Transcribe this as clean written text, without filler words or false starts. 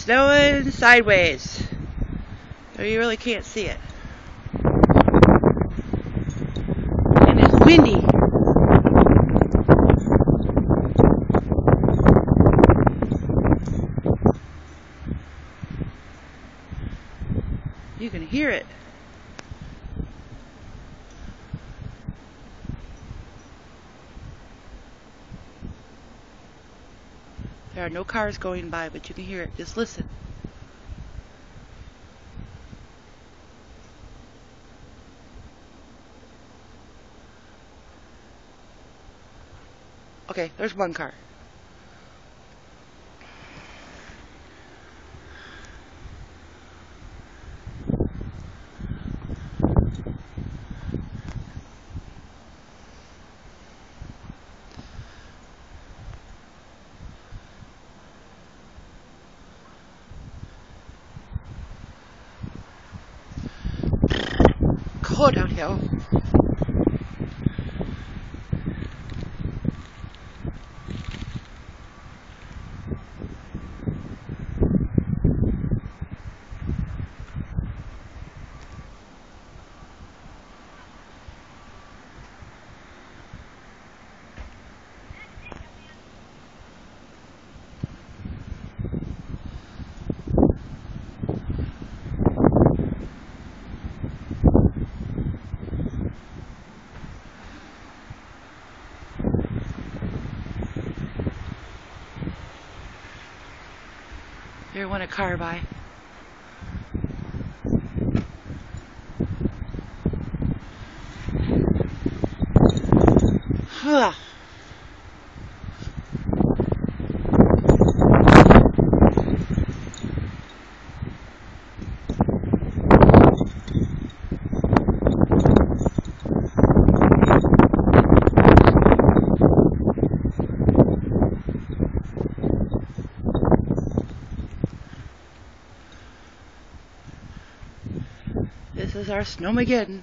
snowing sideways. So you really can't see it. And it's windy. You can hear it. There are no cars going by, but you can hear it. Just listen. Okay, there's one car. Cold out here. There went a car by. Huh. This is our Snowmageddon.